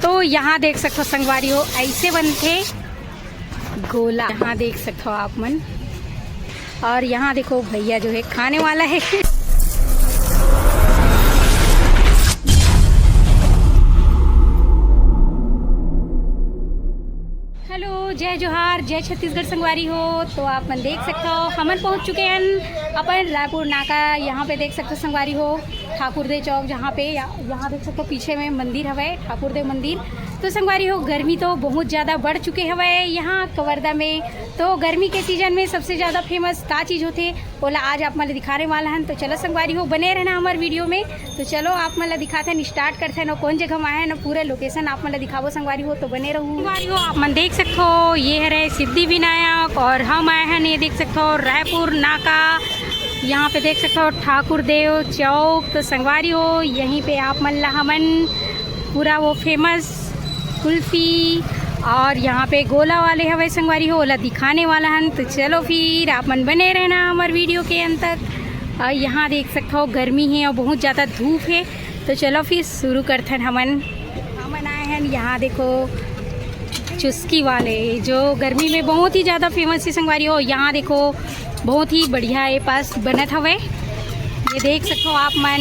तो यहाँ देख सकते हो संगवारी हो ऐसे बनते गोला, यहाँ देख सकते हो आप मन। और यहाँ देखो भैया जो है खाने वाला है। हेलो, जय जोहार, जय छत्तीसगढ़ संगवारी हो। तो आप मन देख सकते हो हमन पहुँच चुके हैं अपन रायपुर नाका। यहाँ पे देख सकते हो संगवारी हो ठाकुर देव चौक, जहाँ पे यहाँ देख सकते हो पीछे में मंदिर हवे ठाकुर देव मंदिर। तो संगवारी हो गर्मी तो बहुत ज़्यादा बढ़ चुके हवे यहाँ कवर्धा में। तो गर्मी के सीजन में सबसे ज़्यादा फेमस का चीज़ होते बोला आज आप मतलब दिखाने वाला हैं। तो चलो संगवारी हो बने रहना हमारे वीडियो में। तो चलो आप मतलब दिखाते हैं, स्टार्ट करते हैं ना कौन जगह में आए हैं ना पूरे लोकेशन आप मतलब दिखावो संगवारी हो। तो बने रहो संगवारी हो। आप मन देख सकते हो ये है सिद्धि विनायक और हम आए हैं ये देख सकते हो रायपुर नाका। यहाँ पे देख सकते हो ठाकुर देव चौक। तो संगवारी हो यहीं पे आप मन हमन पूरा वो फेमस कुल्फ़ी और यहाँ पे गोला वाले हवे संगवारी हो ओला दिखाने वाला हन। तो चलो फिर आप मन बने रहना हमारे वीडियो के अंत तक। और यहाँ देख सकते हो गर्मी है और बहुत ज़्यादा धूप है। तो चलो फिर शुरू करते हैं। हमन आए हैं यहाँ देखो चुस्की वाले जो गर्मी में बहुत ही ज़्यादा फेमस है संगवारी हो। यहाँ देखो बहुत ही बढ़िया ये पास बनत हवे, ये देख सकते हो आप मन।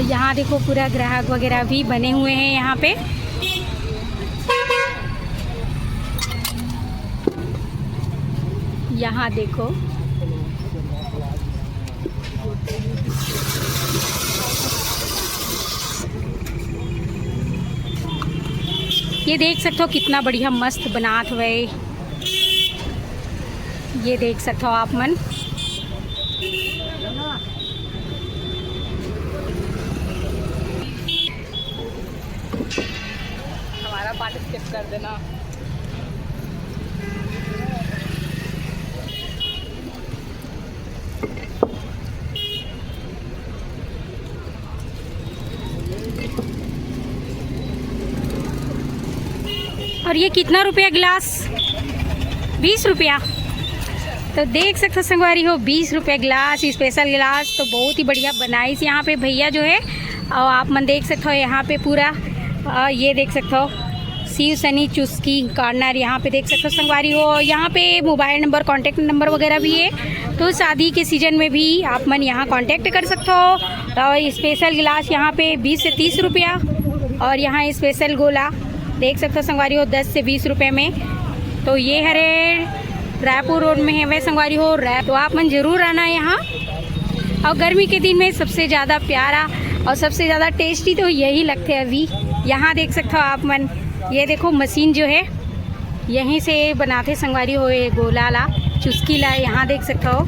यहाँ देखो पूरा ग्राहक वगैरह भी बने हुए हैं यहाँ पे। यहाँ देखो ये देख सकते हो कितना बढ़िया मस्त बनात हुए, ये देख सकते हो आप मन। हमारा पार्ट स्किप कर देना। और ये कितना रुपया गिलास? 20 रुपया। तो देख सकते हो संगवारी हो 20 रुपये गिलास, स्पेशल गिलास। तो बहुत ही बढ़िया बनाई से यहाँ पे भैया जो है। और आप मन देख सकते हो यहाँ पे पूरा ये देख सकते हो शिव शनि चुस्की कॉर्नर। यहाँ पे देख सकते हो संगवारी हो यहाँ पे मोबाइल नंबर कॉन्टेक्ट नंबर वगैरह भी है। तो शादी के सीज़न में भी आप मन यहाँ कॉन्टेक्ट कर सकते हो। और स्पेशल गिलास यहाँ पे 20 से 30 रुपया। और यहाँ स्पेशल गोला देख सकते हो संगवारी हो 10 से 20 रुपये में। तो ये हरे रायपुर रोड में है वह संगवारी हो तो आप मन ज़रूर आना यहाँ। और गर्मी के दिन में सबसे ज़्यादा प्यारा और सबसे ज़्यादा टेस्टी तो यही लगते हैं अभी। यहाँ देख सकते हो आप मन, ये देखो मशीन जो है यहीं से बनाते संगवारी हो ये गोला ला चुस्की ला। यहाँ देख सकते हो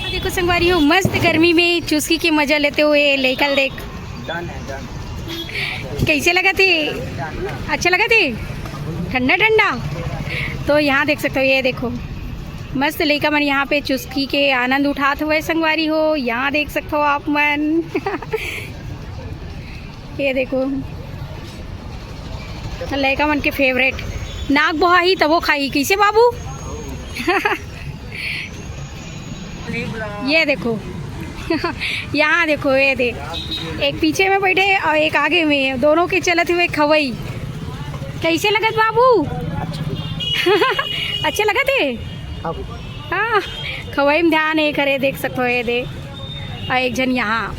देखो संगवारी हो मस्त गर्मी में चुस्की की मजा लेते हुए लेकल देख। कैसे लगा थे? अच्छा लगा थे? ठंडा ठंडा। तो यहाँ देख सकते हो ये देखो मस्त लड़का मन यहाँ पे चुस्की के आनंद उठाते हुए संगवारी हो। यहाँ देख सकते हो आप मन। ये देखो लड़का मन के फेवरेट नाक बहाई तब वो खाई कैसे बाबू। ये देखो यहाँ देखो ये दे एक पीछे में बैठे और एक आगे में, दोनों के चलते हुए खवई। कैसे लगत बाबू? अच्छे लगा थे? हाँ खवई में ध्यान नहीं करे देख सकते हो ये दे। और एक जन यहाँ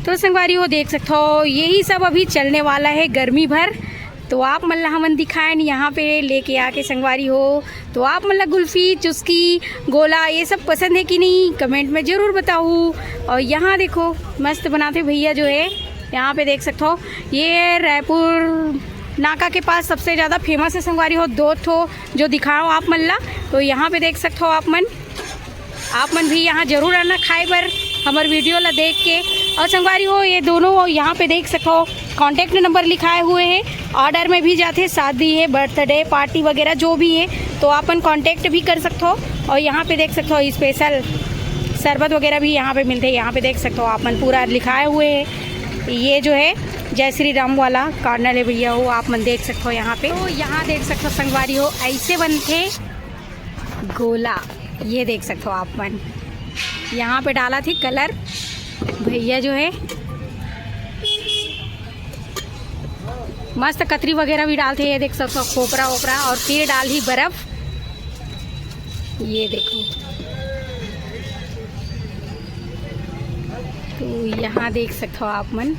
तो संगवारी हो देख सकते हो यही सब अभी चलने वाला है गर्मी भर। तो आप मल्ला हमन दिखाएं यहाँ पे लेके आके संगवारी हो। तो आप मल्ला कुल्फ़ी, चुस्की, गोला ये सब पसंद है कि नहीं कमेंट में ज़रूर बताओ। और यहाँ देखो मस्त बनाते भैया जो है, यहाँ पे देख सकते हो ये रायपुर नाका के पास सबसे ज़्यादा फेमस है संगवारी हो। 2 ठो जो दिखाओ आप मल्ला। तो यहाँ पे देख सकते हो आप मन भी यहाँ ज़रूर आना खाए पर हमारे वीडियो ला देख के। और संगवारी हो ये दोनों यहाँ पे देख सकते हो कॉन्टैक्ट नंबर लिखाए हुए हैं। ऑर्डर में भी जाते, शादी है, बर्थडे पार्टी वगैरह जो भी है तो अपन कांटेक्ट भी कर सकते हो। और यहाँ पे देख सकते हो स्पेशल शरबत वगैरह भी यहाँ पे मिलते हैं। यहाँ पे देख सकते हो आप मन पूरा लिखाए हुए हैं। ये जो है जय श्री राम वाला कार्नल है भैया हो, आप मन देख सकते हो यहाँ पे। तो यहाँ देख सकते हो संगवारी हो ऐसे बनते गोला, ये देख सकते हो आप मन। यहाँ पे डाला थी कलर भैया जो है, मस्त कतरी वगैरह भी डालते हैं, ये देख सकते हो खोपरा वोपरा। और फिर डाल ही बर्फ़, ये देखो। तो यहाँ देख सकते हो आप मन।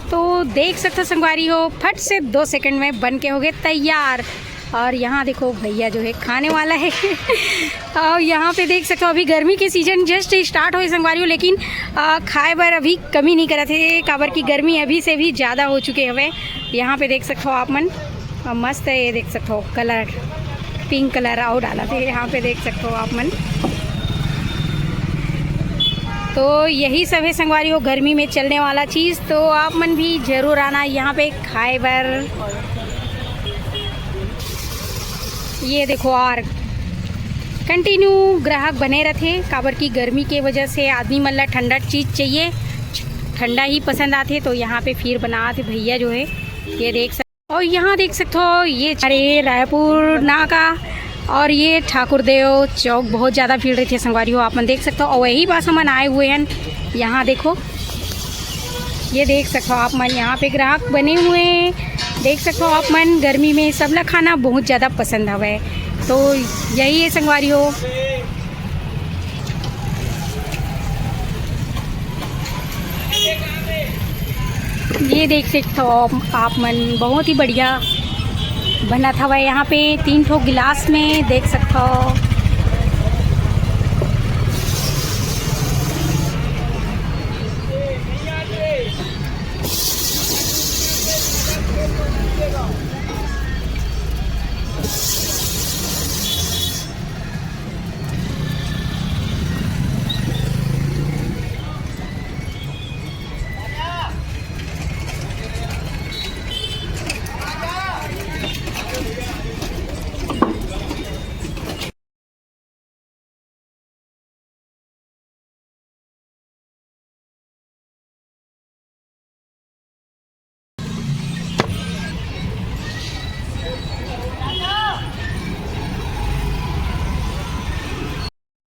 तो देख सकते हो संगवारी हो फट से 2 सेकंड में बन के हो गए तैयार। और यहाँ देखो भैया जो है खाने वाला है और यहाँ पे देख सकते हो अभी गर्मी के सीज़न जस्ट स्टार्ट हुए संगवारी हो, लेकिन खाए बार अभी कमी नहीं करा थे काबर की गर्मी अभी से भी ज़्यादा हो चुके हवे। यहाँ पे देख सकते हो आप मन मस्त है, ये देख सकते हो कलर पिंक कलर और डाला थे, यहाँ पे देख सकते हो आप मन। तो यही सब है संगवारी हो गर्मी में चलने वाला चीज़। तो आप मन भी ज़रूर आना यहाँ पे खाए बर। ये देखो और कंटिन्यू ग्राहक बने रहते काबर की गर्मी के वजह से आदमी मतलब ठंडा चीज़ चाहिए, ठंडा ही पसंद आते। तो यहाँ पे फिर बनाते भैया जो है, ये देख सकते। और यहाँ देख सकते हो ये अरे रायपुर नाका और ये ठाकुर देव चौक बहुत ज़्यादा भीड़ रही थी संगवारी हो, आप मन देख सकते हो। और वही पास हम आए हुए हैं, यहाँ देखो ये देख सकते हो आप मन, यहाँ पे ग्राहक बने हुए हैं, देख सकते हो आप मन। गर्मी में सबला खाना बहुत ज़्यादा पसंद हवे। तो यही है संगवारी हो। ये देख सकते हो आप मन बहुत ही बढ़िया बना था वह, यहाँ पे 3 ठो गिलास में देख सकते हो।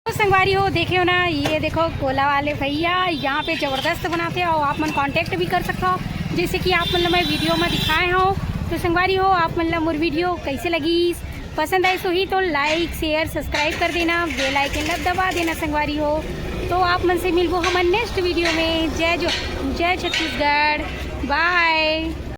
संगवारी हो देखे हो ना, ये देखो कोला वाले भैया यहाँ पे ज़बरदस्त बनाते हो। आप मन कांटेक्ट भी कर सकते हो जैसे कि आप मतलब मैं वीडियो में दिखाए हो। तो संगवारी हो आप मतलब मोर वीडियो कैसे लगी, पसंद आई सो ही तो लाइक शेयर सब्सक्राइब कर देना, बेल आइकन दबा देना संगवारी हो। तो आप मन से मिलबो हमारे नेक्स्ट वीडियो में। जय छत्तीसगढ़, बाय।